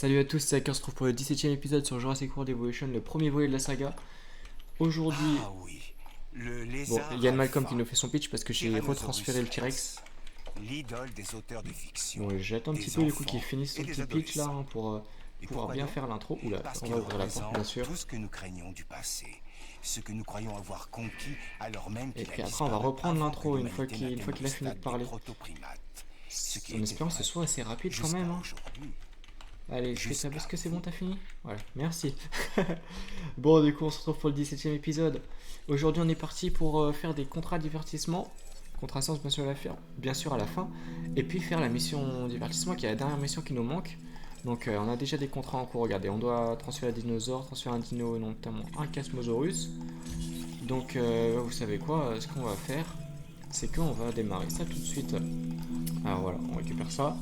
Salut à tous, c'est Hacker, on se retrouve pour le 17e épisode sur Jurassic World Evolution, le premier volet de la saga. Aujourd'hui, Ah oui, le bon, lézard Yann Malcolm qui alpha, nous fait son pitch parce que j'ai retransféré Tyrannosaurus le T-Rex. Rex, l'idole des auteurs de fiction, Bon, j'attends un petit des peu du coup qu'il enfants finisse et son des petit pitch là adolescents. pour Et pouvoir pourquoi bien donc? faire l'intro. Oula, Parce on qu'il va ouvrir la porte représente bien sûr. tout ce que nous craignons du passé, ce que nous croyons avoir conquis alors même Et qu'il a puis après on va disparu reprendre avant que l'intro une fois l'humanité qu'il n'atteigne a le fini de stade des parler. protoprimates. Ce qui En était espérant que ce vrai soit assez rapide quand jusqu'à même. Hein. aujourd'hui. Allez, Jusqu'à est-ce que c'est bon, vous. t'as fini? Voilà, merci. Bon, du coup on se retrouve pour le 17e épisode. Aujourd'hui on est parti pour faire des contrats divertissement. Contrat science bien sûr à la fin. Et puis faire la mission divertissement qui est la dernière mission qui nous manque. Donc on a déjà des contrats en cours, regardez. On doit transférer un dinosaure, transférer un dino, notamment un Casmosaurus. Donc vous savez quoi, ce qu'on va faire, c'est qu'on va démarrer ça tout de suite. Alors voilà, on récupère ça.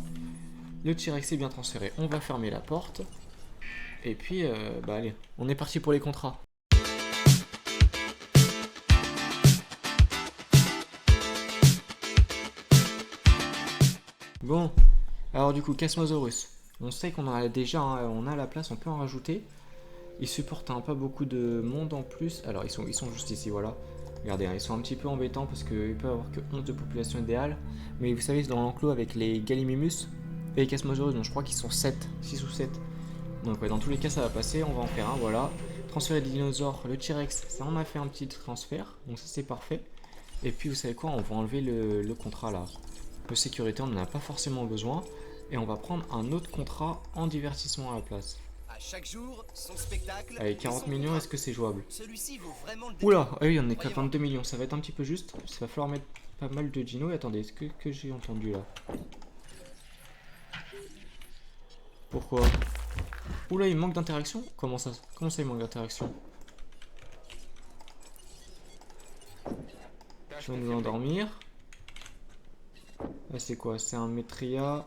Le T-Rex est bien transféré, on va fermer la porte. Et puis, bah allez, on est parti pour les contrats. Bon, alors du coup, Casmosaurus. On sait qu'on en a déjà, hein, on a la place, on peut en rajouter. Ils supportent hein, pas beaucoup de monde en plus. Alors ils sont juste ici, voilà. Regardez, hein, ils sont un petit peu embêtants parce qu'ils peuvent avoir que 11 de population idéale. Mais vous savez, c'est dans l'enclos avec les Gallimimus et les Casmosaurus, donc je crois qu'ils sont 7, 6 ou 7. Donc ouais, dans tous les cas, ça va passer, on va en faire un, voilà. Transférer des dinosaures, le T-Rex, ça on a fait un petit transfert, donc ça c'est parfait. Et puis vous savez quoi, on va enlever le contrat là. De sécurité, on n'en a pas forcément besoin. Et on va prendre un autre contrat en divertissement à la place. À chaque jour, son spectacle. Allez, 40 millions, est-ce que c'est jouable? Celui-ci vaut vraiment le Oula, détour. ah oui, on est qu'à Voyez voir. 22 millions, ça va être un petit peu juste. Ça va falloir mettre pas mal de Gino. Et attendez, est-ce que j'ai entendu là? Pourquoi? Oula, il manque d'interaction? Comment ça il manque d'interaction? Je vais nous endormir. Là, c'est quoi? C'est un Metria.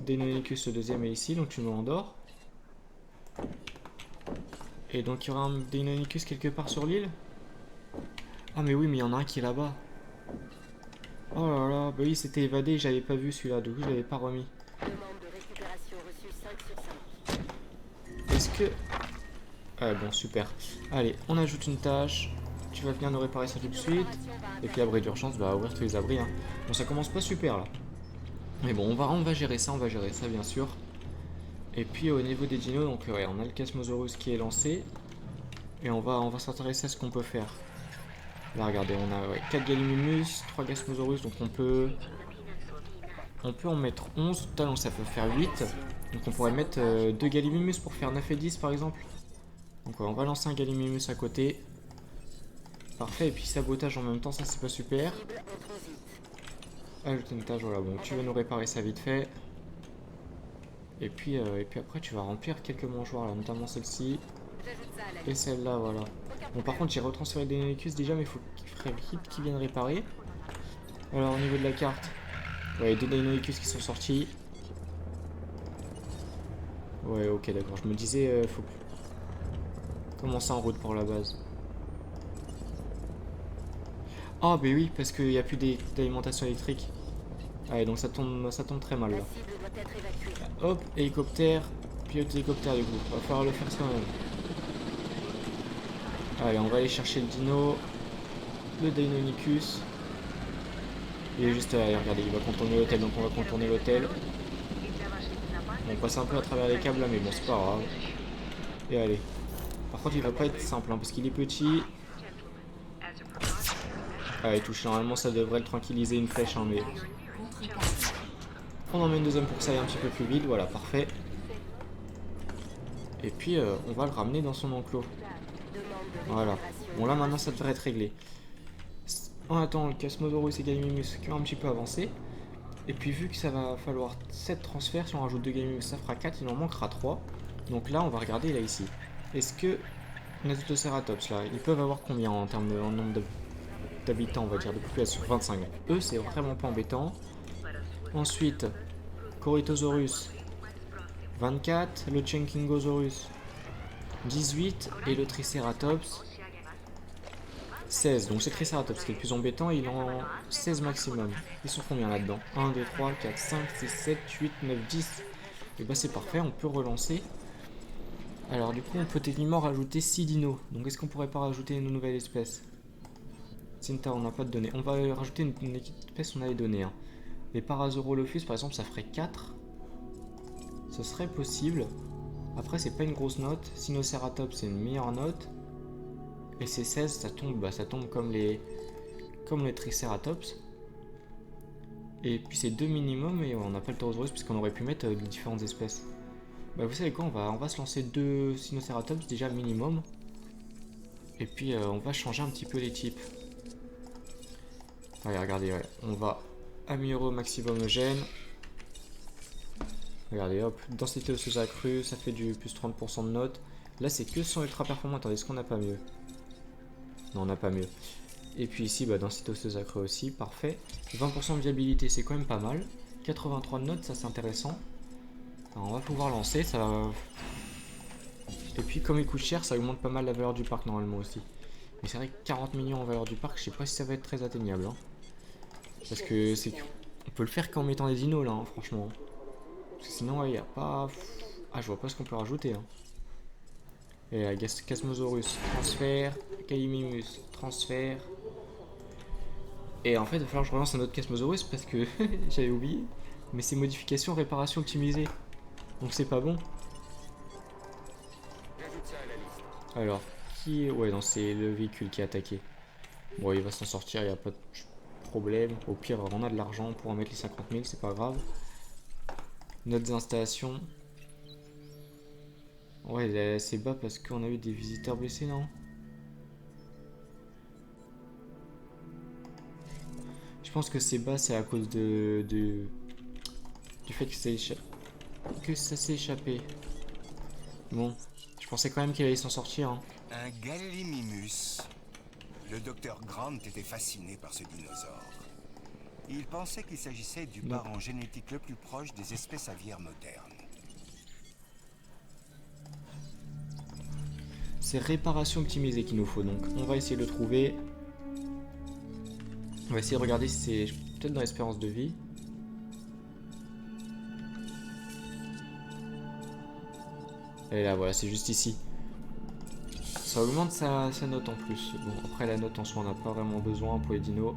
Deinonychus, le deuxième est ici, donc tu nous endors. Et donc il y aura un Deinonychus quelque part sur l'île? Ah mais oui, mais il y en a un qui est là-bas. Oh là là, bah oui, il s'était évadé, j'avais pas vu celui-là, du coup je l'avais pas remis. Demande de récupération reçue 5 sur 5. Est-ce que... Ah bon, super. Allez, on ajoute une tâche. Tu vas venir nous réparer ça tout de suite. Et puis abri d'urgence, bah ouvrir tous les abris. Hein. Bon, ça commence pas super là. Mais bon, on va gérer ça, bien sûr. Et puis au niveau des dinos, donc ouais, on a le Casmosaurus qui est lancé. Et on va s'intéresser à ce qu'on peut faire. Là, regardez, on a ouais, 4 Gallimimus, 3 Casmosaurus, donc on peut en mettre 11. Total, donc ça peut faire 8. Donc on pourrait mettre 2 Gallimimus pour faire 9 et 10 par exemple. Donc ouais, on va lancer un Gallimimus à côté. Parfait, et puis sabotage en même temps, ça c'est pas super. Cible en transit. Ajouter une tâche, voilà, bon, tu vas nous réparer ça vite fait. Et puis après tu vas remplir quelques mangeoires là, notamment celle-ci. J'ajoute ça à la Et liste. celle-là, voilà. Bon, par contre, j'ai retransféré des Deinonychus déjà, mais il faut qu'il ferait vite qu'ils viennent réparer. Alors, au niveau de la carte, ouais, deux Deinonychus qui sont sortis. Ouais, ok, d'accord. Je me disais, faut commencer en route pour la base. Ah, bah oui, parce qu'il n'y a plus d'alimentation électrique. Allez, donc ça tombe très mal La là. cible doit être évacuée. Hop, hélicoptère, pilote hélicoptère du coup. Va falloir le faire soi-même. Allez, on va aller chercher le dino. Le Deinonychus. Il est juste là, regardez, il va contourner l'hôtel, donc on va contourner l'hôtel. On passe un peu à travers les câbles là, mais bon, c'est pas grave. Et allez. Par contre, il va pas être simple, hein, parce qu'il est petit. Ah, il touche, normalement ça devrait le tranquilliser une flèche, hein, mais... On en met une deuxième pour que ça aille un petit peu plus vite, voilà, parfait. Et puis, on va le ramener dans son enclos. Demande de Voilà. récupération. Bon, là maintenant ça devrait être réglé. En attendant, le Casmosaurus et Gallimimus qui ont un petit peu avancé. Et puis vu que ça va falloir 7 transferts, si on rajoute 2 Gallimimus ça fera 4, il en manquera 3. Donc là on va regarder là ici. Est-ce que nos Ceratops là, ils peuvent avoir combien en termes de en nombre d'habitants, on va dire, de population? 25. Eux c'est vraiment pas embêtant. Ensuite, Corythosaurus 24, le Chenkingosaurus 18 et le Triceratops 16. Donc c'est Triceratops qui est le plus embêtant, il en a 16 maximum. Ils sont combien là-dedans? 1, 2, 3, 4, 5, 6, 7, 8, 9, 10. Et bah c'est parfait, on peut relancer. Alors du coup on peut techniquement rajouter 6 dinos. Donc est-ce qu'on pourrait pas rajouter une nouvelle espèce? Cinta, on n'a pas de données. On va rajouter une espèce, on a les données. Hein. Les Parasaurolophus par exemple ça ferait 4. Ce serait possible. Après c'est pas une grosse note. Sinoceratops c'est une meilleure note. Et c'est 16, ça tombe comme les Triceratops. Et puis c'est 2 minimum et on n'a pas le Taurosaurus puisqu'on aurait pu mettre différentes espèces. Bah vous savez quoi, on va se lancer 2 Sinoceratops déjà minimum. Et puis on va changer un petit peu les types. Allez, regardez, ouais. On va améliorer au maximum le gène. Regardez, hop, densité osseuse accrue, ça fait du plus 30% de notes. Là c'est que son ultra performant, attendez, est-ce qu'on n'a pas mieux? Non, on n'a pas mieux. Et puis ici, bah, densité osseuse accrue aussi, parfait. 20% de viabilité, c'est quand même pas mal. 83 de notes, ça c'est intéressant. Alors, on va pouvoir lancer, ça va... Et puis comme il coûte cher, ça augmente pas mal la valeur du parc normalement aussi. Mais c'est vrai que 40 millions en valeur du parc, je sais pas si ça va être très atteignable. Hein. Parce que c'est... On peut le faire qu'en mettant des dinos là, hein, franchement. Parce que sinon, il n'y a pas... Ah, je vois pas ce qu'on peut rajouter. Hein. Et la Casmosaurus, transfert. Calimimus, transfert. Et en fait, il va falloir que je relance un autre Casmosaurus parce que j'avais oublié. Mais c'est modification, réparation optimisée. Donc c'est pas bon. Alors, qui est... Ouais, non, c'est le véhicule qui est attaqué. Bon, il va s'en sortir, il n'y a pas de problème. Au pire, on a de l'argent pour en mettre les 50 000, c'est pas grave. Notes installations. Ouais, c'est bas parce qu'on a eu des visiteurs blessés, non? Je pense que c'est bas, c'est à cause du fait que ça s'est échappé. Bon, je pensais quand même qu'il allait s'en sortir. Hein. Un Gallimimus. Le docteur Grant était fasciné par ce dinosaure. Il pensait qu'il s'agissait du parent génétique le plus proche des espèces aviaires modernes. C'est réparation optimisée qu'il nous faut, donc on va essayer de le trouver. On va essayer de regarder si c'est peut-être dans l'espérance de vie. Et là, voilà, c'est juste ici. Ça augmente sa note en plus. Bon, après la note en soi, on n'a pas vraiment besoin pour les dinos.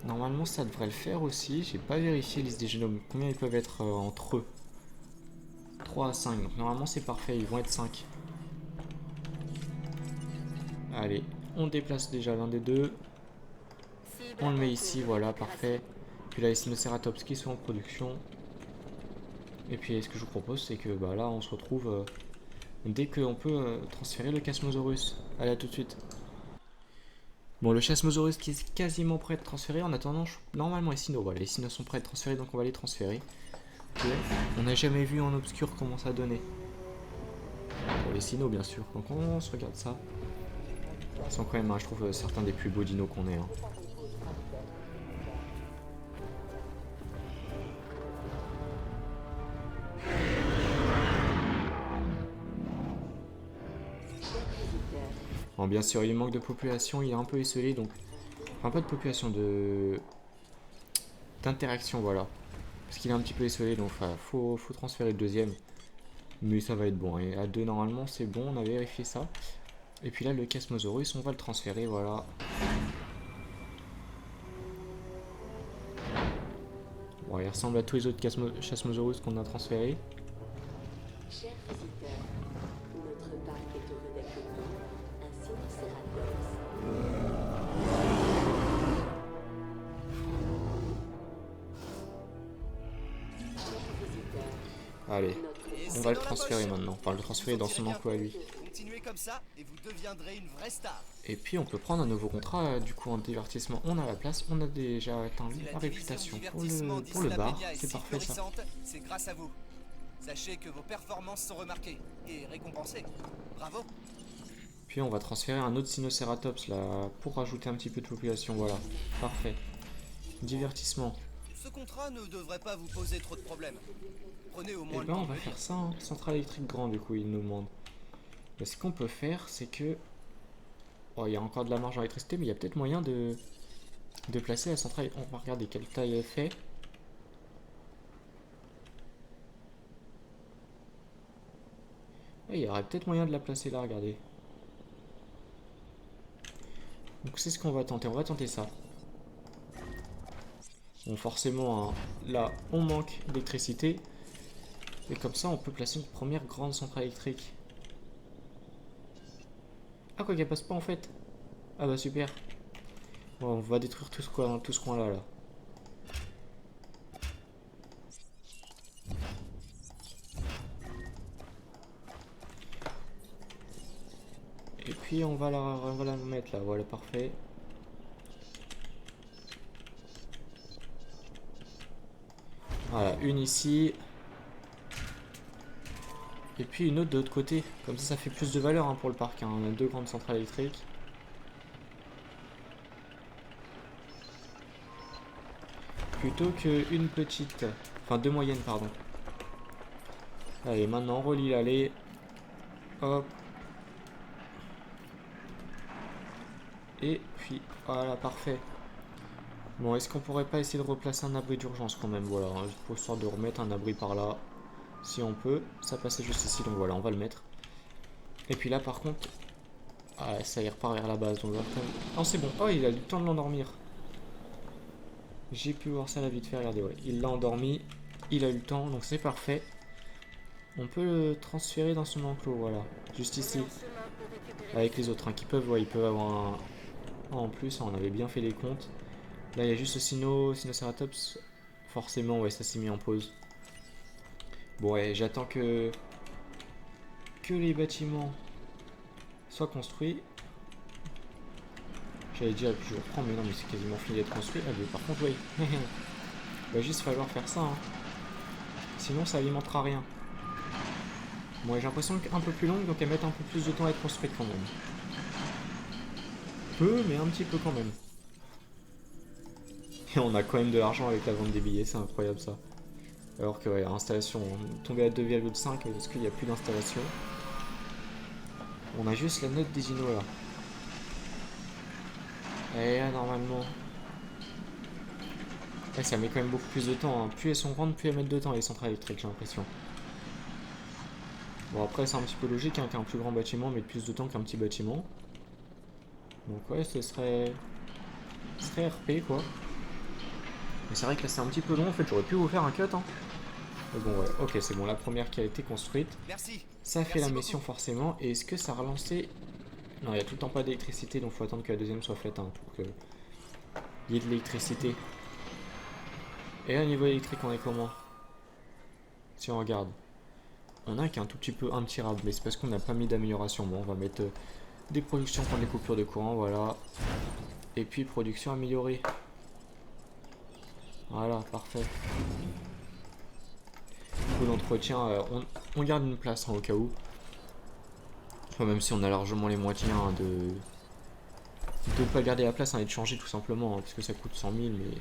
Normalement, ça devrait le faire aussi. J'ai pas vérifié liste des génomes. Combien ils peuvent être entre eux? 3 à 5. Donc normalement, c'est parfait. Ils vont être 5. Allez, on déplace déjà l'un des deux. On le met ici, voilà, parfait. Puis là, les Sinoceratops qui sont en production. Et puis, ce que je vous propose, c'est que bah, là, on se retrouve dès qu'on peut transférer le Chasmosaurus. Allez, à tout de suite. Bon, le Chasmosaurus qui est quasiment prêt à être transféré. En attendant, normalement, les Sinos, voilà, les Sinos sont prêts à être transférés, donc on va les transférer. Okay. On n'a jamais vu en obscur comment ça donnait. Pour les Sinos, bien sûr. Donc, on se regarde ça. Ils sont quand même, hein, je trouve, certains des plus beaux dinos qu'on ait. Hein. Bon, bien sûr, il manque de population, il est un peu esselé, donc... Enfin, pas de population, d'interaction, voilà. Parce qu'il est un petit peu esselé, donc faut transférer le deuxième. Mais ça va être bon, et à 2, normalement, c'est bon, on a vérifié ça. Et puis là, le Chasmosaurus, on va le transférer, voilà. Bon, il ressemble à tous les autres Chasmosaurus qu'on a transférés. Chers visiteurs, notre parc est heureux d'accueillir un Sinoceratops. Chers visiteurs, Allez, Et on c'est va le dans la transférer poche. maintenant. Enfin, le transférer dans son emploi à lui. Continuez comme ça et vous deviendrez une vraie star. Et puis on peut prendre un nouveau contrat, du coup en divertissement on a la place, on a déjà atteint Si la réputation pour divertissement le bar, d'Isla Media est c'est si parfait ça. florissante, c'est grâce à vous. Sachez que vos performances sont remarquées et récompensées. Bravo. Puis on va transférer un autre Sinoceratops là, pour rajouter un petit peu de population, voilà, parfait. Divertissement, Ce contrat ne devrait pas vous poser trop de problèmes. Prenez au et moins le ben temps on de va le faire lire. ça, hein. Centrale électrique grand du coup il nous demande. Mais ce qu'on peut faire c'est que... Oh il y a encore de la marge en électricité mais il y a peut-être moyen de placer la centrale, on va regarder quelle taille elle fait. Il y aurait peut-être moyen de la placer là, regardez. Donc c'est ce qu'on va tenter. On va tenter ça. Bon, forcément, hein, là, on manque d'électricité. Et comme ça, on peut placer une première grande centrale électrique. Ah, quoi qu'elle passe pas en fait. Ah bah super. Bon, on va détruire tout ce coin là. Et puis on va la mettre là, voilà, parfait. Voilà, une ici. Et puis une autre de l'autre côté. Comme ça fait plus de valeur hein, pour le parc. Hein. On a 2 grandes centrales électriques. Plutôt qu'une petite. Enfin 2 moyennes, pardon. Allez, maintenant on relie l'allée. Hop. Et puis, voilà, parfait. Bon, est-ce qu'on pourrait pas essayer de replacer un abri d'urgence quand même? Voilà, hein, pour histoire de remettre un abri par là. Si on peut. Ça passait juste ici, donc voilà, on va le mettre. Et puis là, par contre... Ah, ça y repart vers la base. Donc, non, c'est bon. Oh, il a eu le temps de l'endormir. J'ai pu voir ça là vite fait, regardez, ouais. Il l'a endormi. Il a eu le temps, donc c'est parfait. On peut le transférer dans son enclos, voilà. Juste ici. Avec les autres, hein, qui peuvent, ouais, ils peuvent avoir un... En plus, on avait bien fait les comptes. Là, il y a juste le Sinoceratops. Forcément, ouais, ça s'est mis en pause. Bon, ouais, j'attends que les bâtiments soient construits. J'allais dire, puis je reprends, mais non, mais c'est quasiment fini d'être construit. Ah, mais par contre, oui. Il va juste falloir faire ça. Hein. Sinon, ça alimentera rien. Bon, j'ai l'impression qu'un peu plus longue, donc elle met un peu plus de temps à être construite quand même. Peu, mais un petit peu quand même. Et on a quand même de l'argent avec la vente des billets, c'est incroyable ça. Alors que, ouais, installation, on est tombé à 2,5 parce qu'il n'y a plus d'installation. On a juste la note des Gino là. Et là, normalement... Ouais, ça met quand même beaucoup plus de temps. Hein. Plus elles sont grandes, plus elles mettent de temps les centrales électriques, j'ai l'impression. Bon, après, c'est un petit peu logique hein, qu'un plus grand bâtiment mette plus de temps qu'un petit bâtiment. Donc, ouais, ce serait RP quoi. Mais c'est vrai que là, c'est un petit peu long. En fait, j'aurais pu vous faire un cut. Hein. Mais bon, ouais, ok, c'est bon. La première qui a été construite. Merci. Ça fait la mission forcément. Et est-ce que ça a relancé? Non, il n'y a tout le temps pas d'électricité. Donc, il faut attendre que la deuxième soit faite hein, pour qu'il y ait de l'électricité. Et là, au niveau électrique, on est comment? Si on regarde. On a qu'un tout petit peu intirable. Mais c'est parce qu'on n'a pas mis d'amélioration. Bon, on va mettre des productions pour les coupures de courant. Voilà. Et puis, production améliorée. Voilà, parfait. Coup d'entretien, on garde une place hein, au cas où. Enfin, même si on a largement les moyens hein, de pas garder la place hein, et de changer tout simplement, hein, parce que ça coûte 100 000, mais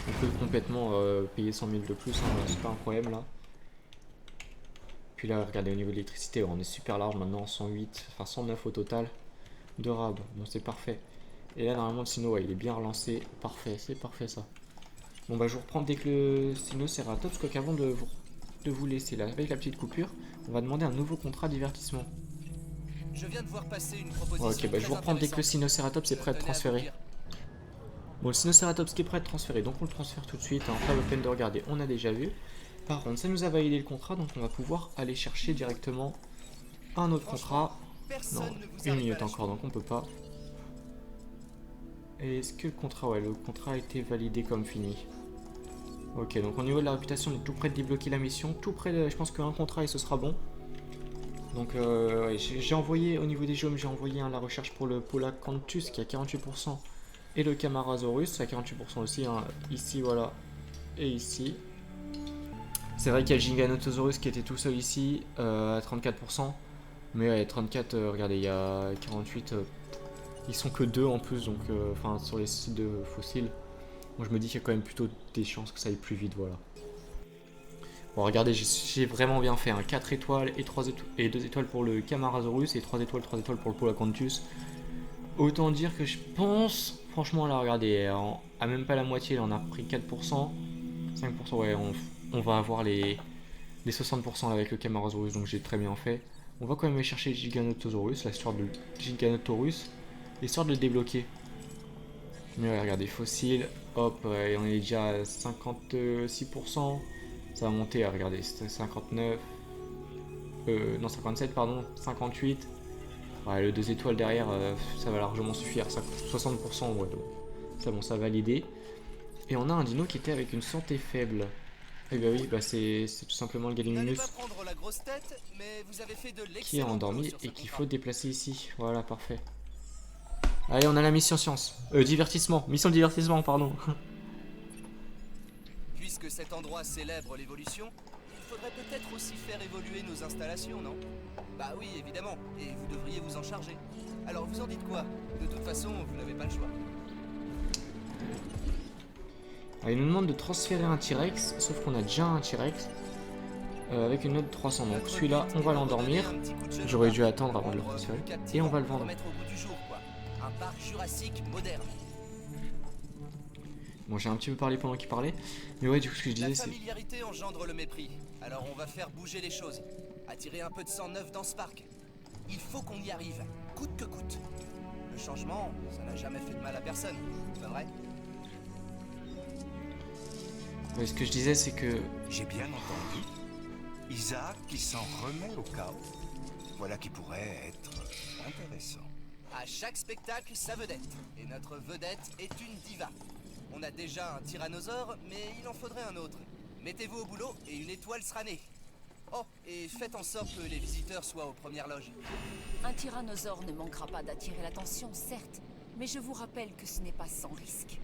on peut complètement payer 100 000 de plus, hein, c'est pas un problème là. Puis là, regardez au niveau de l'électricité, on est super large maintenant, 108, enfin 109 au total de RAB, donc c'est parfait. Et là, normalement, le Sino, ouais, il est bien relancé, parfait, c'est parfait ça. Bon bah je vous reprends dès que le Sinoceratops, quoi qu'avant de vous laisser là avec la petite coupure, on va demander un nouveau contrat de divertissement. Je viens de voir passer une proposition. Ok, bah je vous reprends dès que le Sinoceratops est prêt à être transféré. Bon, le Sinoceratops qui est prêt à être transféré, donc on le transfère tout de suite, hein, pas la peine de regarder, on a déjà vu. Par contre, ça nous a validé le contrat, donc on va pouvoir aller chercher directement un autre contrat. Non, une minute encore, donc on peut pas. Est-ce que le contrat, ouais, le contrat a été validé comme fini. Ok, donc au niveau de la réputation, on est tout près de débloquer la mission, tout près de, je pense qu'un contrat et ce sera bon. Donc ouais, j'ai envoyé, au niveau des géomes, j'ai envoyé la recherche pour le Polacanthus qui a 48% et le Camarasaurus à 48% aussi, hein, ici, voilà, et ici. C'est vrai qu'il y a le Giganotosaurus qui était tout seul ici, à 34%, mais ouais, 34, regardez, il y a 48... ils sont que 2 en plus, donc enfin sur les sites de fossiles. Moi je me dis qu'il y a quand même plutôt des chances que ça aille plus vite, voilà. Bon regardez, j'ai vraiment bien fait, hein. 4 étoiles et 3 étoiles et 2 étoiles pour le Camarasaurus et 3 étoiles pour le Polacanthus. Autant dire que je pense, franchement là regardez, à même pas la moitié, là on a pris 4%, 5%, ouais, on va avoir les 60% là avec le Camarasaurus, donc j'ai très bien fait. On va quand même aller chercher le Giganotosaurus, l'histoire de Giganotosaurus, histoire de le débloquer. Mais ouais, regardez, fossiles, hop, et on est déjà à 56%. Ça va monter, regardez, c'était 59. Non, 57, pardon, 58. Ouais, le 2 étoiles derrière, ça va largement suffire. 60%, ouais, donc ça, bon, ça va valider. Et on a un dino qui était avec une santé faible. Eh bien oui, bah c'est tout simplement le Vous n'allez Gallimimus pas prendre la grosse tête, mais vous avez fait de qui est l'excellent endormi boulot sur ce et qu'il contrat. faut déplacer ici. Voilà, parfait. Allez, on a la mission science. Divertissement. Mission divertissement, pardon. Puisque cet endroit célèbre l'évolution, il faudrait peut-être aussi faire évoluer nos installations, non? Bah oui, évidemment, et vous devriez vous en charger. Alors vous en dites quoi? De toute façon, vous n'avez pas le choix. Alors, il nous demande de transférer un T-Rex, sauf qu'on a déjà un T-Rex. Avec une note de 300. Donc celui-là, on va l'endormir. J'aurais dû attendre avant de le transférer. Et on va le vendre. Remettre au goût du jour, quoi. Un parc jurassique moderne. Bon, j'ai un petit peu parlé pendant qu'il parlait. Mais ouais, du coup, ce que je La disais, c'est... familiarité engendre le mépris. Alors on va faire bouger les choses. Attirer un peu de sang neuf dans ce parc. Il faut qu'on y arrive, coûte que coûte. Le changement, ça n'a jamais fait de mal à personne, pas vrai? Ouais, ce que je disais, c'est que... J'ai bien entendu. Isaac qui s'en remet au chaos. Voilà qui pourrait être intéressant. À chaque spectacle, sa vedette. Et notre vedette est une diva. On a déjà un tyrannosaure, mais il en faudrait un autre. Mettez-vous au boulot et une étoile sera née. Oh, et faites en sorte que les visiteurs soient aux premières loges. Un tyrannosaure ne manquera pas d'attirer l'attention, certes, mais je vous rappelle que ce n'est pas sans risque.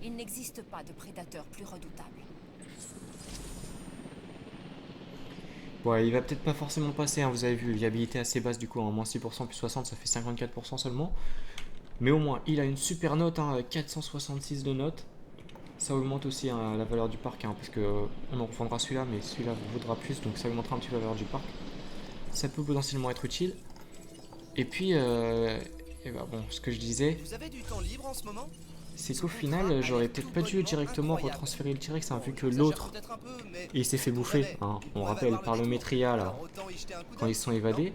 Il n'existe pas de prédateur plus redoutable. Ouais, il va peut-être pas forcément passer, hein, vous avez vu, viabilité assez basse du coup, hein, moins 6% plus 60, ça fait 54% seulement. Mais au moins, il a une super note, hein, 466 de note. Ça augmente aussi hein, la valeur du parc, hein, parce que on en revendra celui-là, mais celui-là vaudra plus, donc ça augmentera un petit peu la valeur du parc. Ça peut potentiellement être utile. Et puis, et bah bon, ce que je disais, Vous avez du temps libre en ce moment? c'est qu'au final, j'aurais peut-être pas dû directement retransférer le T-Rex, hein, vu que l'autre, il s'est fait bouffer, hein, on rappelle, par le Métria, là, quand ils se sont évadés.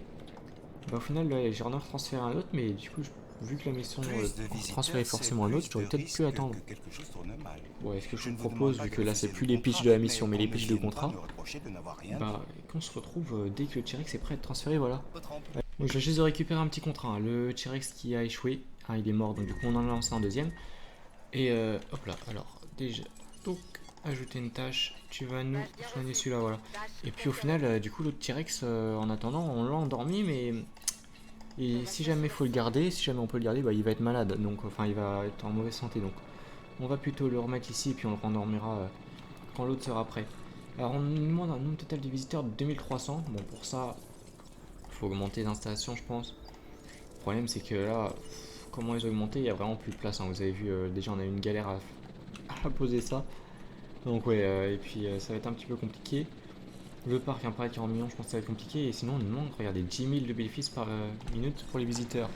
Bah au final, là, j'ai transféré un autre, mais du coup, vu que la mission Plus de visiteurs, transférer forcément un autre, j'aurais peut-être pu attendre. Que quelque chose tourne mal. Ouais, ce que je ne vous vous propose, demande pas vu de que là c'est refuser plus le les pitchs contrat, de la mission, mais mais les qu'on pitchs ne de vienne pas contrat, me reprocher de n'avoir rien bah qu'on se retrouve dès que le T-Rex est prêt à être transféré, voilà. Votre emploi. Donc je viens juste de récupérer un petit contrat, hein. Le T-Rex qui a échoué, hein, il est mort, donc du coup on en a lancé un deuxième. Et hop là, alors déjà, donc ajouter une tâche, tu vas nous soigner celui-là, voilà. Et puis au final, du coup l'autre T-Rex, en attendant, on l'a endormi, mais... Et si jamais il faut le garder, si jamais on peut le garder, bah il va être malade, donc enfin il va être en mauvaise santé, donc on va plutôt le remettre ici et puis on le rendormira quand l'autre sera prêt. Alors on nous demande un nombre total de visiteurs de 2300, bon pour ça, il faut augmenter l'installation je pense. Le problème c'est que là, comment les augmenter, il n'y a vraiment plus de place, hein. Vous avez vu, déjà on a eu une galère à poser ça, donc ouais, et puis ça va être un petit peu compliqué. Le parc, un pareil 40 millions, je pense que ça va être compliqué. Et sinon, on nous demande, regardez, 10 000 de bénéfices par minute pour les visiteurs.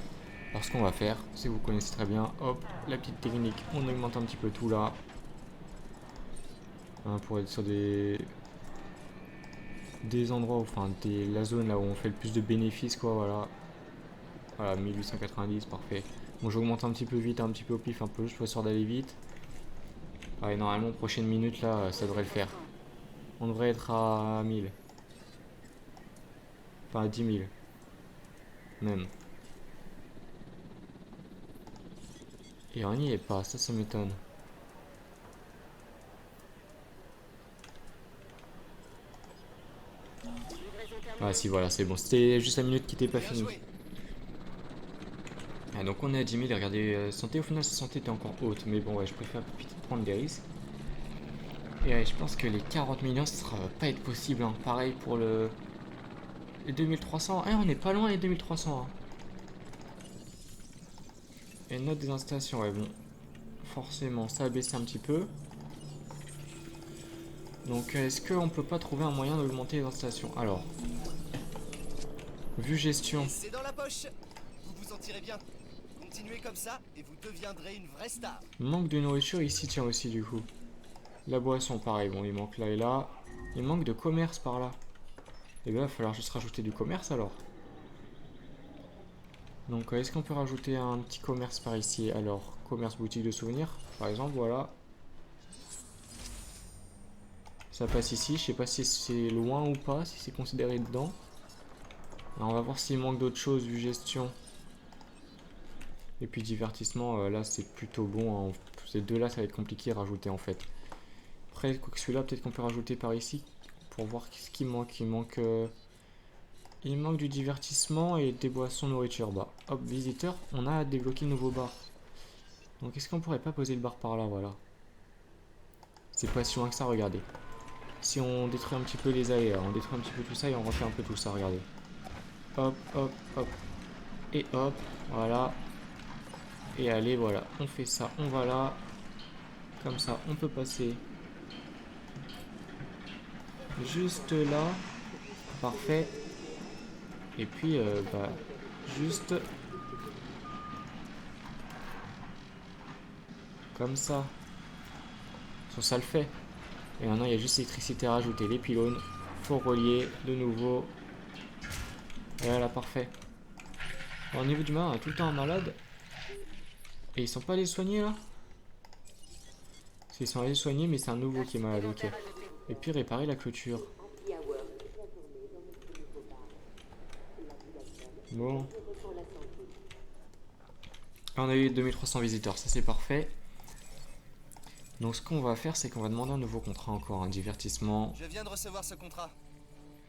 Alors, ce qu'on va faire, c'est vous connaissez très bien, hop, la petite technique, on augmente un petit peu tout là. Hein, pour être sur des endroits, enfin, la zone là où on fait le plus de bénéfices, quoi, voilà. Voilà, 1890, parfait. Bon, j'augmente un petit peu vite, un petit peu au pif, un peu, je suis pas sûr d'aller vite. Allez, normalement, prochaine minute là, ça devrait le faire. On devrait être à 1000. Enfin à 10 000. Même. Et on n'y est pas, ça m'étonne. Ah si voilà, c'est bon. C'était juste la minute qui était pas finie. Ah, donc on est à 10 000, regardez, santé, au final sa santé était encore haute. Mais bon ouais, je préfère peut-être prendre des risques. Et je pense que les 40 millions, ça va pas être possible, hein. Pareil pour les 2300. On n'est pas loin les 2300. Hein. Et note des installations, ouais, bon. Forcément, ça a baissé un petit peu. Donc, est-ce qu'on peut pas trouver un moyen d'augmenter les installations? Alors, vue gestion. C'est dans la poche. Vous vous en tirez bien. Continuez comme ça et vous deviendrez une vraie star. Manque de nourriture ici, tiens aussi, du coup. La boisson, pareil, bon, il manque là et là. Il manque de commerce par là. Et bien, il va falloir juste rajouter du commerce alors. Donc est-ce qu'on peut rajouter un petit commerce par ici? Alors, commerce boutique de souvenirs, par exemple, voilà. Ça passe ici, je sais pas si c'est loin ou pas, si c'est considéré dedans. Alors, on va voir s'il manque d'autres choses vu gestion. Et puis divertissement, là c'est plutôt bon, hein. Ces deux-là, ça va être compliqué à rajouter en fait. Après, celui-là, peut-être qu'on peut rajouter par ici pour voir ce qu'il manque. Il manque du divertissement et des boissons nourriture. Bah, hop, visiteur, on a débloqué le nouveau bar. Donc, est-ce qu'on pourrait pas poser le bar par là, voilà. C'est pas si loin que ça, regardez. Si on détruit un petit peu les allées, on détruit un petit peu tout ça et on refait un peu tout ça, regardez. Hop, hop, hop. Et hop, voilà. Et allez, voilà, on fait ça, on va là. Comme ça, on peut passer juste là. Parfait. Et puis, bah, juste comme ça. Sur ça le fait. Et maintenant, il y a juste l'électricité à rajouter. Les pylônes, faut relier de nouveau. Et voilà, parfait. Alors, au niveau du malade, on a tout le temps un malade. Et ils sont pas allés soigner là? Ils sont allés soigner, mais c'est un nouveau qui est malade, ok. Et puis réparer la clôture. Bon. On a eu 2300 visiteurs, ça c'est parfait. Donc ce qu'on va faire, c'est qu'on va demander un nouveau contrat encore, un divertissement. Je viens de recevoir ce contrat.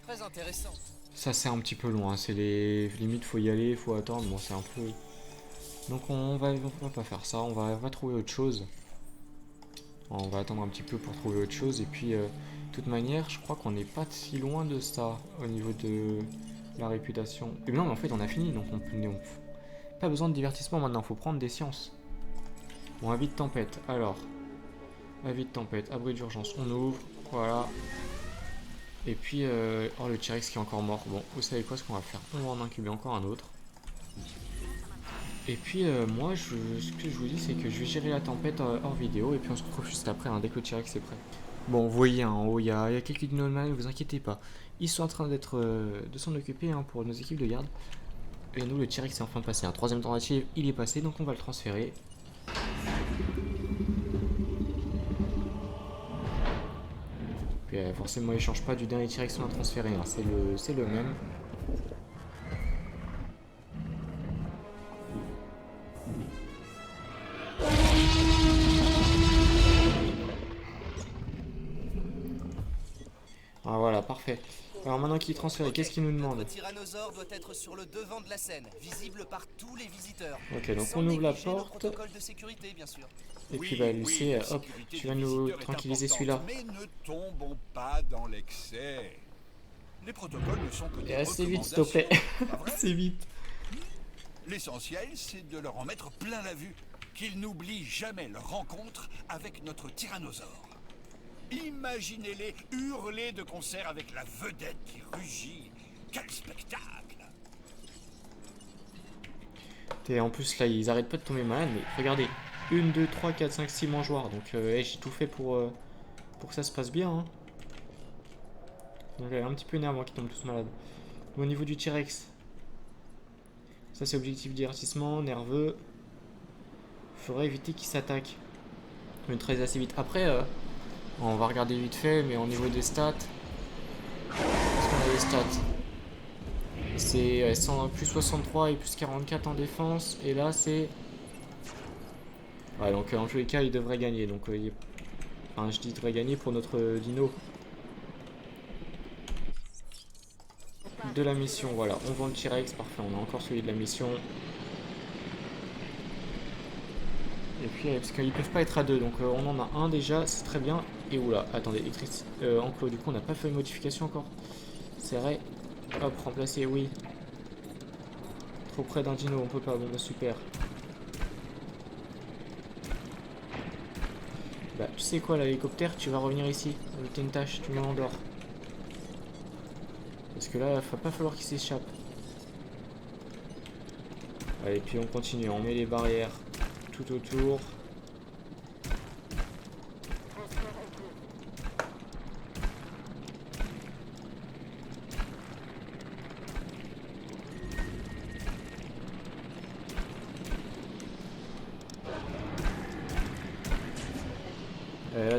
Très intéressant. Ça c'est un petit peu loin, c'est les limites, faut y aller, faut attendre, bon c'est un peu... Donc on va pas faire ça, on va trouver autre chose. On va attendre un petit peu pour trouver autre chose et puis de toute manière je crois qu'on n'est pas si loin de ça au niveau de la réputation. Et non mais en fait on a fini donc on pas besoin de divertissement maintenant, faut prendre des sciences. Bon, avis de tempête, alors avis de tempête, abri d'urgence, on ouvre, voilà. Et puis oh le T-Rex qui est encore mort, bon vous savez quoi ce qu'on va faire, on va en incuber encore un autre. Et puis moi, ce que je vous dis, c'est que je vais gérer la tempête hors vidéo et puis on se retrouve juste après, hein, dès que le T-Rex est prêt. Bon, vous voyez, hein, en haut, il y a quelques dinosaures, ne vous inquiétez pas. Ils sont en train de s'en occuper hein, pour nos équipes de garde. Et nous, le T-Rex est enfin passé. Un troisième tentative, il est passé, donc on va le transférer. Puis forcément, il ne change pas du dernier T-Rex qu'on a transféré, hein, c'est le même. Ah voilà, parfait. Alors maintenant qu'il est transféré, qu'est-ce qu'il nous demande? Notre tyrannosaure doit être sur le devant de la scène, visible par tous les visiteurs. Ok, donc Sans on ouvre la négliger nos porte. protocoles de sécurité, bien sûr. Et puis bah Lucie, hop, tu vas nous tranquilliser celui-là. Mais ne tombons pas dans l'excès. Les protocoles ne sont que des Et assez vite s'il te plaît. recommandations, pas vrai? C'est vite. L'essentiel, c'est de leur en mettre plein la vue, qu'ils n'oublient jamais leur rencontre avec notre tyrannosaure. Imaginez-les hurler de concert avec la vedette qui rugit. Quel spectacle! Et en plus là, ils arrêtent pas de tomber malades, mais regardez. 1, 2, 3, 4, 5, 6 mangeoires. Donc j'ai tout fait pour que ça se passe bien. Hein. Donc un petit peu énervant qu'ils tombent tous malades. Au niveau du T-Rex. Ça c'est objectif divertissement, nerveux. Faudrait éviter qu'il s'attaque. Mais très assez vite. Après, on va regarder vite fait, mais au niveau des stats. Qu'est-ce qu'on a des stats? C'est plus 63 et plus 44 en défense. Et là c'est... Ouais, donc en tous les cas il devrait gagner. Donc enfin je dis devrait gagner pour notre dino. De la mission, voilà. On vend le T-Rex, parfait. On a encore celui de la mission. Et puis parce qu'ils peuvent pas être à deux. Donc on en a un déjà, c'est très bien. Et oula, attendez, enclos, du coup on n'a pas fait une modification encore. C'est vrai. Hop, remplacer, oui. Trop près d'un dino, on peut pas, bon bah super. Bah tu sais quoi, l'hélicoptère, tu vas revenir ici. T'as une tâche, tu m'endors. Parce que là, il va pas falloir qu'il s'échappe. Allez, puis on continue, on met les barrières tout autour.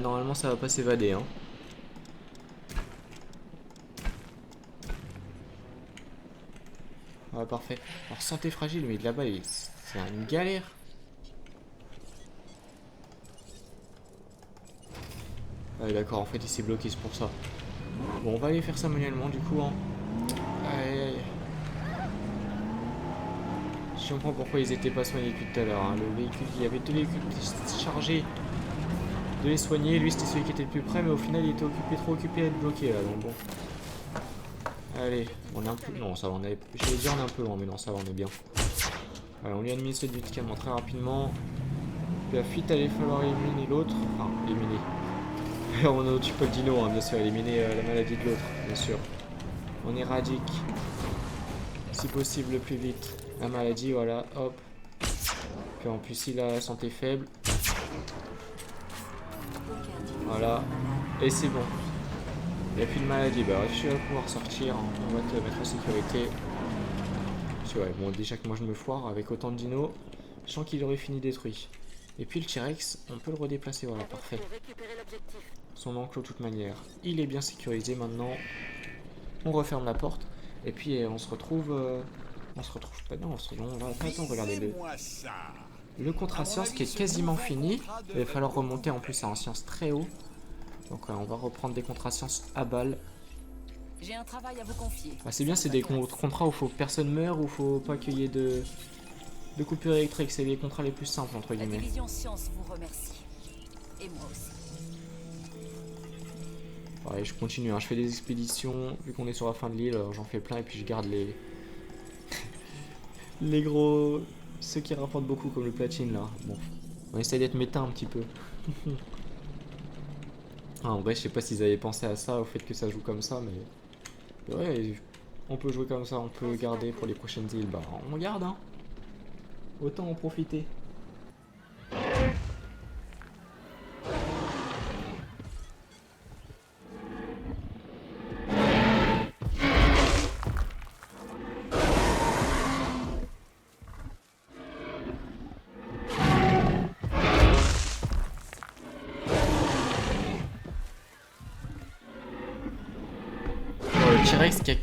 normalement ça va pas s'évader, hein. Ouais, parfait. Alors, santé fragile, mais là-bas, c'est une galère. Ouais, d'accord, en fait, il s'est bloqué, c'est pour ça. Bon, on va aller faire ça manuellement, du coup, hein. Aïe, aïe. Je comprends pourquoi ils étaient pas soignés depuis tout à l'heure, hein. Le véhicule, il y avait deux véhicules chargés de les soigner. Lui, c'était celui qui était le plus près, mais au final, il était trop occupé à être bloqué, là, donc bon. Allez, on est un peu... Non, ça va, on est... J'allais dire on est un peu loin, mais non, ça va, on est bien. Allez, on lui administre du médicament très rapidement. Puis la fuite, allait falloir éliminer l'autre. Enfin, éliminer. On tue pas le dino, hein, bien sûr, éliminer la maladie de l'autre, bien sûr. On éradique, si possible, le plus vite. La maladie, voilà, hop. Puis en plus, il a la santé faible. Voilà, et c'est bon. Il n'y a plus de maladie, bah je vais pouvoir sortir, on va te mettre en sécurité. Ouais, bon déjà que moi je me foire avec autant de dinos, je sens qu'il aurait fini détruit. Et puis le T-Rex, on peut le redéplacer, voilà, parfait. Son enclos de toute manière, il est bien sécurisé maintenant. On referme la porte, et puis on se retrouve... on va pas attendre, regardez le contrat science qui est quasiment fini. Il va falloir remonter en plus à un science très haut. Donc on va reprendre des contrats science à balle. J'ai un travail à vous confier. Ah, c'est bien, c'est des contrats où faut que personne meure, où faut pas qu'il y ait de coupure électrique. C'est les contrats les plus simples entre La guillemets. division science vous remercie. Et moi aussi. Ouais, je continue, hein. Je fais des expéditions. Vu qu'on est sur la fin de l'île, j'en fais plein et puis je garde les les gros, ceux qui rapportent beaucoup comme le platine là. Bon, on essaie d'être méta un petit peu. Ah, en vrai, je sais pas s'ils avaient pensé à ça, au fait que ça joue comme ça, mais ouais, on peut jouer comme ça, on peut garder pour les prochaines îles. Bah, on garde, hein. Autant en profiter. T-Rex qui a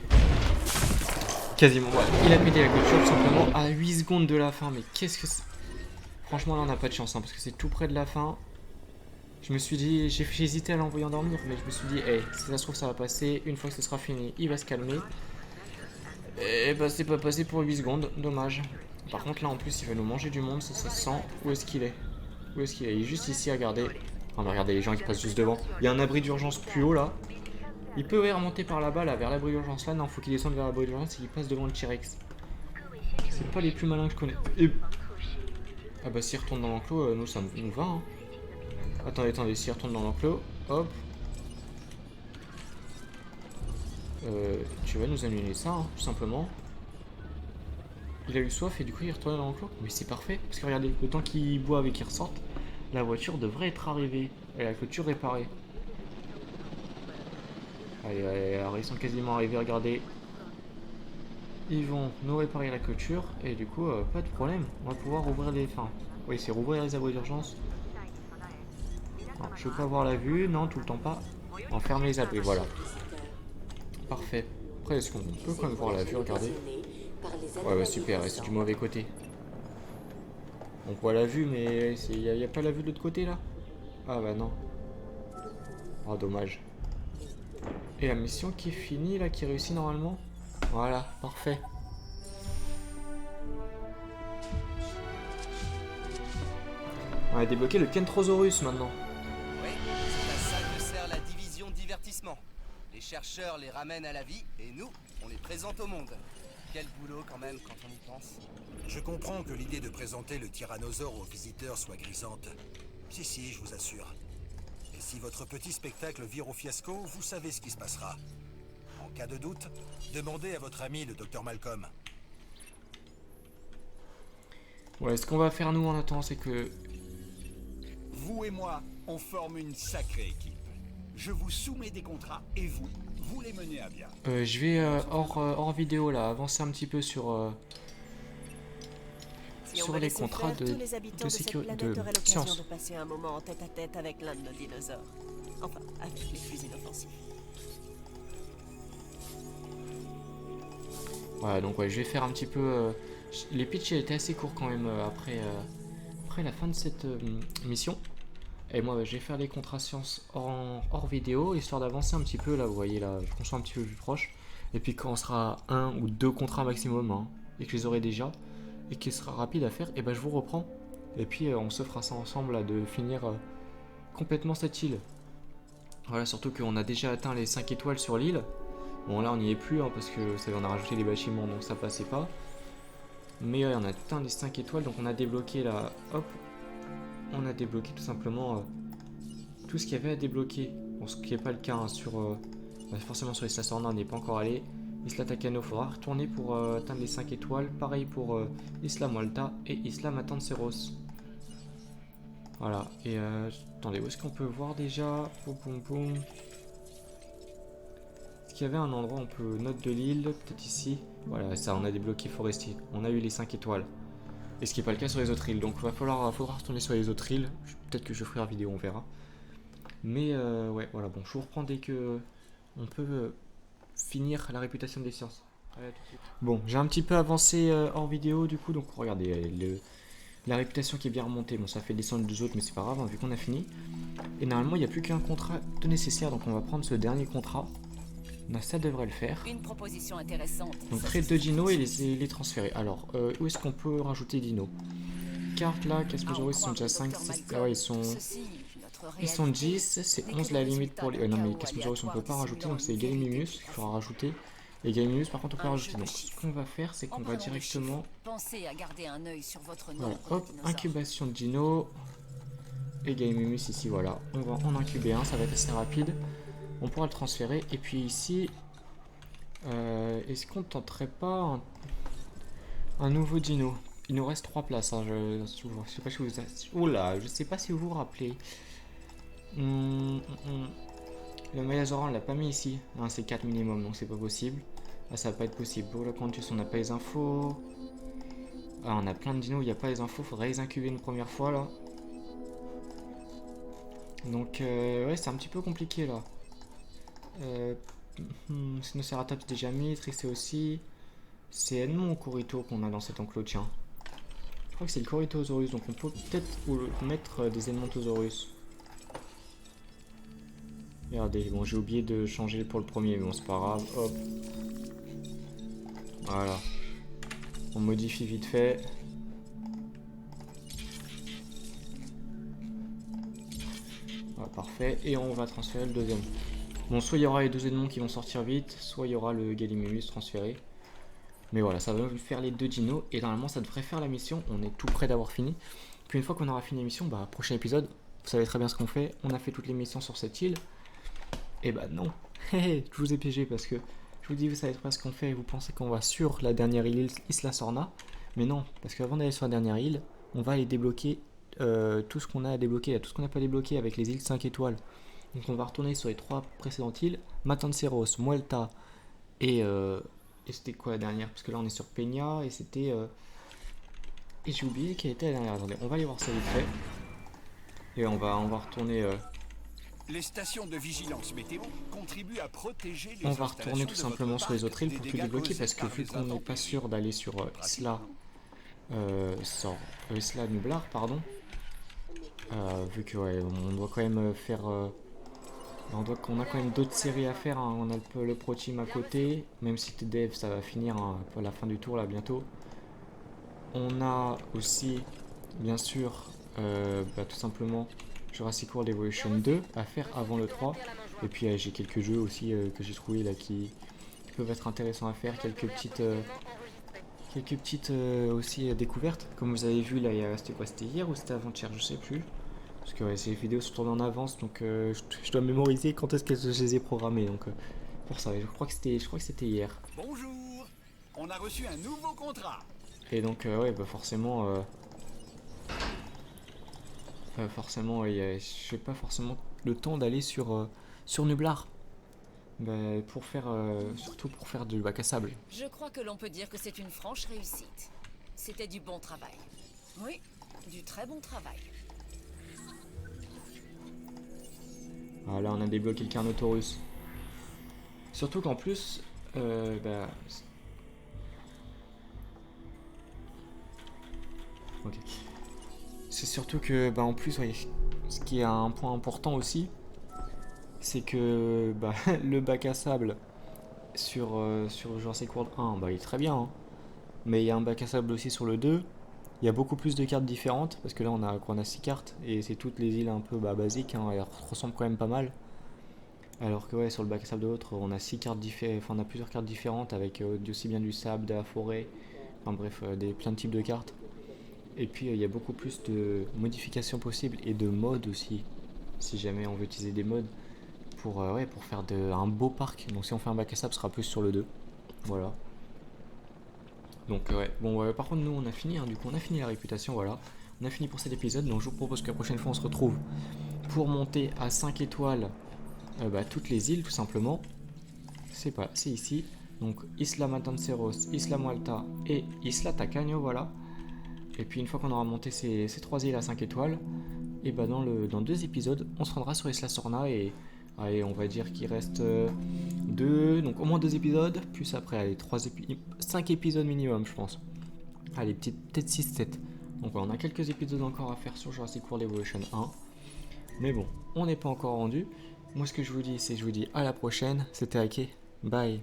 quasiment... Ouais, il a pété la clôture tout simplement à 8 secondes de la fin. Mais qu'est-ce que c'est... Franchement là on n'a pas de chance, hein, parce que c'est tout près de la fin. Je me suis dit... J'ai hésité à l'envoyer endormir, mais je me suis dit, hey, si ça se trouve ça va passer. Une fois que ce sera fini, il va se calmer. Et bah c'est pas passé pour 8 secondes, dommage. Par contre là en plus il va nous manger du monde, ça se sent. Où est-ce qu'il est? Où est-ce qu'il est? Il est juste ici, regardez. On va regarder les gens qui passent juste devant. Il y a un abri d'urgence plus haut là. Il peut remonter par là-bas, là, vers l'abri d'urgence. Là, non, faut qu'il descende vers l'abri d'urgence et qu'il passe devant le T-Rex. C'est pas les plus malins que je connais. Et... Ah bah s'il retourne dans l'enclos, nous ça nous va, hein. Attendez, s'il retourne dans l'enclos, hop. Tu vas nous annuler ça, hein, tout simplement. Il a eu soif et du coup il retourne dans l'enclos. Mais c'est parfait, parce que regardez, le temps qu'il boive et qu'il ressorte, la voiture devrait être arrivée. Et la clôture réparée. Allez, alors ils sont quasiment arrivés, regardez. Ils vont nous réparer la clôture et du coup, pas de problème. On va pouvoir ouvrir les... Enfin, oui, c'est rouvrir les abris d'urgence. Je veux pas avoir la vue, non, tout le temps pas. On ferme les abris, voilà. Parfait. Après, est-ce qu'on peut quand même voir la vue, regardez. Ouais, bah super, et c'est du mauvais côté. On voit la vue, mais il n'y a pas la vue de l'autre côté, là? Ah bah non. Oh, dommage. Et la mission qui est finie là, qui réussit normalement. Voilà, parfait. On a débloqué le Kentrosaurus maintenant. Oui, c'est à ça que sert la division divertissement. Les chercheurs les ramènent à la vie et nous, on les présente au monde. Quel boulot quand même quand on y pense. Je comprends que l'idée de présenter le tyrannosaure aux visiteurs soit grisante. Si, je vous assure. Et si votre petit spectacle vire au fiasco, vous savez ce qui se passera. En cas de doute, demandez à votre ami le Dr Malcolm. Ouais, ce qu'on va faire nous en attendant, c'est que... Vous et moi, on forme une sacrée équipe. Je vous soumets des contrats et vous les menez à bien. je vais hors vidéo là, avancer un petit peu sur... Si on sur me les laissait contrats faire, tous les habitants de cette planète auraient l'occasion science. de passer un moment en tête-à-tête avec l'un de nos dinosaures. Enfin, avec les plus inoffensifs. Voilà, donc ouais, je vais faire un petit peu... les pitchs étaient assez courts quand même après la fin de cette mission. Et moi, je vais faire les contrats sciences hors vidéo, histoire d'avancer un petit peu, là, vous voyez, là, qu'on soit un petit peu plus proche. Et puis quand on sera à 1 ou 2 contrats maximum, hein, et que je les aurai déjà, et qu'il sera rapide à faire, et ben je vous reprends. Et puis on se fera ça ensemble, là, de finir complètement cette île. Voilà, surtout qu'on a déjà atteint les 5 étoiles sur l'île. Bon là on n'y est plus hein, parce que vous savez on a rajouté des bâtiments donc ça passait pas. Mais on a atteint les 5 étoiles donc on a débloqué là, hop. On a débloqué tout simplement tout ce qu'il y avait à débloquer. Bon ce qui n'est pas le cas hein, forcément sur Isla Sorna on n'est pas encore allé. Isla Takano faudra retourner pour atteindre les 5 étoiles. Pareil pour Isla Malta et Isla Matanceros. Voilà et attendez où est-ce qu'on peut voir déjà. Boum boum boum. Qu'il y avait un endroit on peut note de l'île, peut-être ici. Voilà, ça on a débloqué Forestier. On a eu les 5 étoiles. Et ce qui n'est pas le cas sur les autres îles. Donc faudra retourner sur les autres îles. Peut-être que je ferai la vidéo, on verra. Mais ouais, voilà, bon, je vous reprends dès que on peut finir la réputation des sciences. Bon, j'ai un petit peu avancé hors vidéo du coup, donc regardez la réputation qui est bien remontée. Bon, ça fait descendre 2 autres, mais c'est pas grave, hein, vu qu'on a fini. Et normalement, il n'y a plus qu'un contrat de nécessaire, donc on va prendre ce dernier contrat. Non, ça devrait le faire. Une proposition intéressante. Donc créer 2 dinos et les transférer. Alors, où est-ce qu'on peut rajouter dinos? Carte là, qu'est-ce que j'aurais? Ils sont déjà 5, 6, ah ouais, ils sont 10, c'est 11 la limite pour les... non mais qu'est-ce que j'aurais? On peut pas rajouter, donc c'est Galimimus qu'il faudra rajouter. Et Galimimus par contre on peut rajouter. Donc ce qu'on va faire, c'est qu'on va directement... Pensez à garder un œil sur votre voilà, nombre hop, de dinosaures. incubation de dinos. Et Galimimus ici, voilà. On va en incuber un, ça va être assez rapide. On pourra le transférer. Et puis ici, est-ce qu'on tenterait pas un nouveau dino? Il nous reste 3 places. Hein, je sais pas si vous... Oula, je sais pas si vous vous rappelez. Le Mayazoran, on l'a pas mis ici. Non, c'est 4 minimum, donc c'est pas possible. Ah, ça va pas être possible. Pour le Cantus, on n'a pas les infos. Ah, on a plein de dinos, il n'y a pas les infos. Faudrait les incuber une première fois là. Donc, ouais, c'est un petit peu compliqué là. Sinoceratops déjà mis, Trixé aussi. C'est Edmond ou Corito qu'on a dans cet enclos, tiens. Je crois que c'est le Corythosaurus, donc on peut peut-être mettre des Edmontosaurus. Regardez, bon j'ai oublié de changer pour le premier, mais bon c'est pas grave, hop. Voilà. On modifie vite fait. Voilà, parfait, et on va transférer le deuxième. Bon, soit il y aura les 2 Edmonds qui vont sortir vite, soit il y aura le Gallimimus transféré. Mais voilà, ça va faire les 2 dinos, et normalement ça devrait faire la mission, on est tout près d'avoir fini. Puis une fois qu'on aura fini la mission, bah prochain épisode, vous savez très bien ce qu'on fait, on a fait toutes les missions sur cette île. Et bah non, je vous ai piégé parce que je vous dis, vous savez très bien ce qu'on fait, et vous pensez qu'on va sur la dernière île, Isla Sorna. Mais non, parce qu'avant d'aller sur la dernière île, on va aller débloquer tout ce qu'on a à débloquer, tout ce qu'on n'a pas débloqué avec les îles 5 étoiles. Donc on va retourner sur les 3 précédentes îles, Matanceros, Muelta et c'était quoi la dernière? Parce que là on est sur Peña et c'était... Et j'ai oublié quelle était la dernière. Attendez, on va aller voir ça vite fait. Et on va retourner... Les stations de vigilance météo contribuent à protéger les on va retourner tout simplement sur les autres îles pour tout débloquer parce que vu qu'on n'est pas sûr d'aller sur Isla Nublar, pardon. Vu que ouais, on doit quand même faire... on a quand même d'autres séries à faire, hein. On a le Pro Team à côté, même si TDF ça va finir hein, à la fin du tour là bientôt. On a aussi bien sûr tout simplement Jurassic World Evolution 2 à faire avant le 3. Et puis j'ai quelques jeux aussi que j'ai trouvé là qui peuvent être intéressants à faire, quelques petites aussi découvertes. Comme vous avez vu là, c'était hier ou c'était avant-hier, je sais plus. Parce que ouais, ces vidéos sont tournées en avance, donc je dois mémoriser quand est-ce que je les ai programmées. Donc pour ça, je crois que c'était hier. Bonjour, on a reçu un nouveau contrat. Et donc ouais, bah forcément, j'ai pas forcément le temps d'aller sur Nublar. Bah, surtout pour faire du bac à sable. Je crois que l'on peut dire que c'est une franche réussite. C'était du bon travail. Oui, du très bon travail. Ah là, on a débloqué le Carnotaurus. Surtout qu'en plus, bah... Ok. C'est surtout que, bah en plus, voyez, ce qui est un point important aussi, c'est que bah, le bac à sable sur Jurassic World 1, bah il est très bien, hein. Mais il y a un bac à sable aussi sur le 2. Il y a beaucoup plus de cartes différentes, parce que là on a quoi, on a 6 cartes, et c'est toutes les îles un peu bah, basiques, hein, elles ressemblent quand même pas mal. Alors que ouais, sur le bac à sable de l'autre, on a 6 cartes différentes, enfin on a plusieurs cartes différentes avec aussi bien du sable, de la forêt, enfin bref, plein de types de cartes. Et puis il y a beaucoup plus de modifications possibles et de modes aussi, si jamais on veut utiliser des modes ouais, pour faire un beau parc. Donc si on fait un bac à sable, ce sera plus sur le 2. Voilà. Donc ouais, bon par contre nous on a fini, hein, du coup on a fini la réputation, voilà. On a fini pour cet épisode, donc je vous propose que la prochaine fois on se retrouve pour monter à 5 étoiles toutes les îles tout simplement. C'est ici. Donc Isla Matanceros, Isla Mualta et Isla Tacaño, voilà. Et puis une fois qu'on aura monté ces 3 îles à 5 étoiles, et bah dans 2 épisodes, on se rendra sur Isla Sorna et allez, on va dire qu'il reste 2, donc au moins 2 épisodes, plus après, allez, 5 épisodes minimum, je pense. Allez, peut-être 6-7. Donc ouais, on a quelques épisodes encore à faire sur Jurassic World Evolution 1. Mais bon, on n'est pas encore rendu. Moi, ce que je vous dis, c'est je vous dis à la prochaine. C'était Ake. Bye.